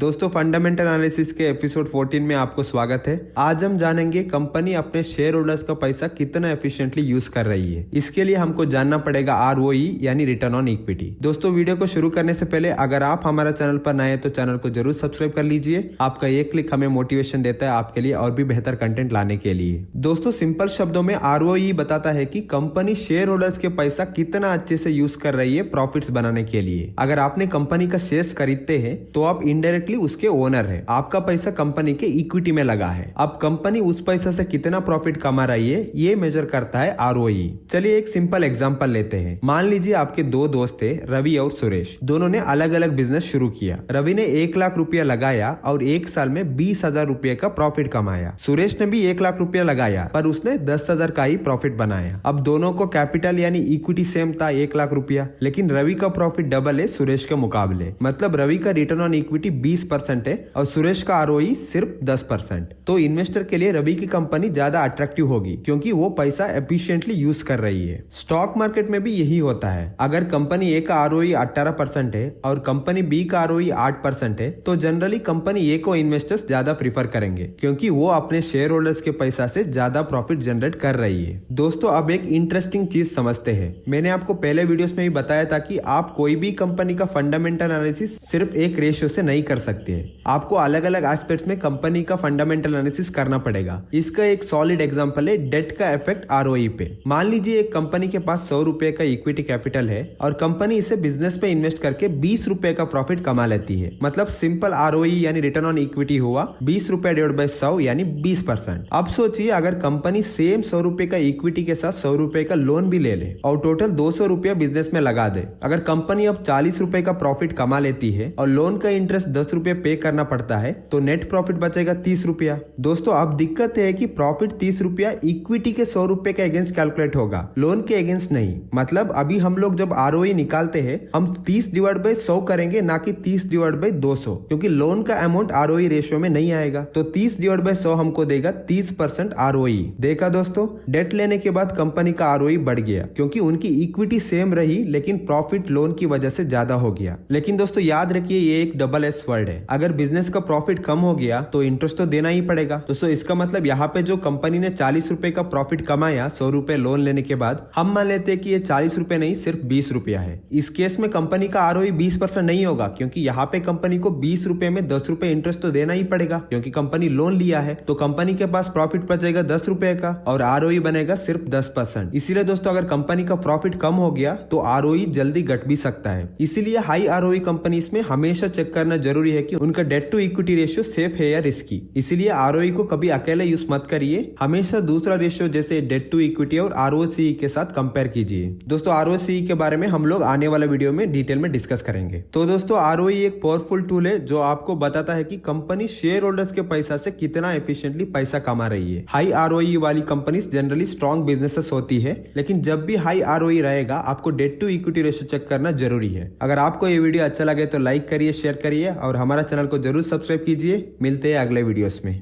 दोस्तों fundamental analysis के episode 14 में आपको स्वागत है। आज हम जानेंगे कंपनी अपने शेयर होल्डर्स का पैसा कितना एफिशिएंटली यूज कर रही है। इसके लिए हमको जानना पड़ेगा ROE यानी रिटर्न ऑन इक्विटी। दोस्तों वीडियो को शुरू करने से पहले अगर आप हमारा चैनल पर नए हैं तो चैनल को जरूर सब्सक्राइब कर लीजिए। आपका एक क्लिक हमें मोटिवेशन देता है आपके लिए और भी बेहतर कंटेंट लाने के लिए। दोस्तों सिंपल शब्दों में ROE बताता है कि कंपनी शेयर होल्डर्स के पैसा कितना अच्छे से यूज कर रही है प्रॉफिट्स बनाने के लिए। अगर आपने कंपनी का शेयर्स खरीदते हैं तो आप इनडायरेक्टली उसके ओनर है। आपका पैसा कंपनी के इक्विटी में लगा है। अब कंपनी उस पैसा से कितना प्रॉफिट कमा रही है ये मेजर करता है ROE। चलिए एक सिंपल एग्जांपल लेते हैं। मान लीजिए आपके दो दोस्त थे रवि और सुरेश। दोनों ने अलग अलग बिजनेस शुरू किया। रवि ने 1 लाख रुपया लगाया और 1 साल में 20,000 रुपये का प्रॉफिट कमाया। सुरेश ने भी 1 लाख रुपया लगाया पर उसने 10,000 का ही प्रॉफिट बनाया। अब दोनों को कैपिटल यानी इक्विटी सेम था 1 लाख रुपया, लेकिन रवि का प्रॉफिट डबल है सुरेश के मुकाबले। मतलब रवि का रिटर्न ऑन इक्विटी 20% है और सुरेश का ROE सिर्फ 10%। तो इन्वेस्टर के लिए रवि की कंपनी ज्यादा अट्रैक्टिव होगी क्योंकि वो पैसा एफिशिएंटली यूज कर रही है। स्टॉक मार्केट में भी यही होता है। अगर कंपनी A का ROE 18% है और कंपनी B का ROE 8% है तो जनरली कंपनी A को इन्वेस्टर्स ज्यादा प्रीफर करेंगे क्योंकि वो अपने शेयर होल्डर्स के पैसा से ज्यादा प्रॉफिट जनरेट कर रही है। दोस्तों अब एक इंटरेस्टिंग चीज समझते हैं। मैंने आपको पहले वीडियोस में भी बताया था कि आप कोई भी कंपनी का फंडामेंटल एनालिसिस सिर्फ एक रेशियो से नहीं कर सकते हैं। आपको अलग अलग एस्पेक्ट्स में कंपनी का फंडामेंटल एनालिसिस करना पड़ेगा। इसका एक सॉलिड एग्जांपल है डेट का इफेक्ट ROE पे। मान लीजिए एक कंपनी के पास 100 रुपए का इक्विटी कैपिटल है और कंपनी इसे बिजनेस पे इन्वेस्ट करके 20 रुपए का प्रॉफिट कमा लेती है। मतलब सिंपल ROE यानी रिटर्न ऑन इक्विटी हुआ 20 रुपए डिवाइड बाय 100 यानी 20%। अब सोचिए अगर कंपनी सेम 100 रुपए का इक्विटी के साथ 100 रुपए का लोन भी ले ले और टोटल 200 रुपया बिजनेस में लगा दे। अगर कंपनी अब 40 रुपए का प्रॉफिट कमा लेती है और लोन का इंटरेस्ट 10 रुपए पे करना पड़ता है तो नेट प्रॉफिट बचेगा 30 रुपया। दोस्तों अब दिक्कत है कि प्रॉफिट 30 रुपया इक्विटी के 100 रुपए के अगेंस्ट कैलकुलेट होगा, लोन के अगेंस्ट नहीं। मतलब अभी हम लोग जब ROE निकालते हैं हम 30 डिवाइड बाय 100 करेंगे ना कि 30 डिवाइड बाय 200 क्योंकि लोन का अमाउंट ROE रेशियो में नहीं आएगा। तो 30 डिवाइड बाय 100 हमको देगा 30% ROE। देखा दोस्तों, डेट लेने के बाद कंपनी का ROE बढ़ गया क्योंकि उनकी इक्विटी सेम रही लेकिन प्रॉफिट लोन की वजह से ज्यादा हो गया। लेकिन दोस्तों याद रखिए ये एक डबल S वर्ड है। अगर बिजनेस का प्रॉफिट कम हो गया तो इंटरेस्ट तो देना ही पड़ेगा। दोस्तों इसका मतलब यहाँ पे जो कंपनी ने 40 रुपए का प्रॉफिट कमाया 100 रुपए लोन लेने के बाद, हम मान लेते हैं कि ये 40 रुपए नहीं सिर्फ 20 रुपया है। इस केस में कंपनी का ROE 20% नहीं होगा क्योंकि यहाँ पे कंपनी को 20 रुपए में 10 रुपए इंटरेस्ट तो देना ही पड़ेगा क्योंकि कंपनी लोन लिया है। तो कंपनी के पास प्रॉफिट बचेगा 10 रुपए का और ROE बनेगा सिर्फ 10%। इसीलिए दोस्तों अगर कंपनी का प्रॉफिट कम हो गया तो ROE जल्दी घट भी सकता है। इसीलिए हाई ROE कंपनीज में हमेशा चेक करना जरूरी है कि उनका debt to equity ratio safe है या रिस्की। इसीलिए ROE को कभी अकेले यूज मत करिए, हमेशा दूसरा रेशियो जैसे डेट टू इक्विटी और ROCE के साथ कंपेयर कीजिए। दोस्तों ROCE के बारे में हम लोग आने वाला वीडियो में डिटेल में डिस्कस करेंगे। तो दोस्तों ROE एक पावरफुल टूल है जो आपको बताता है कि कंपनी शेयर होल्डर्स के पैसा से कितना एफिशिएंटली पैसा कमा रही है। हाई ROE वाली कंपनीज जनरली स्ट्रॉन्ग बिजनेसेस होती है, लेकिन जब भी हाई ROE रहेगा आपको debt to equity ratio check करना जरूरी है। अगर आपको ये वीडियो अच्छा लगे तो लाइक करिए, शेयर करिए और हमारा चैनल को जरूर सब्सक्राइब कीजिए। मिलते हैं अगले वीडियोस में।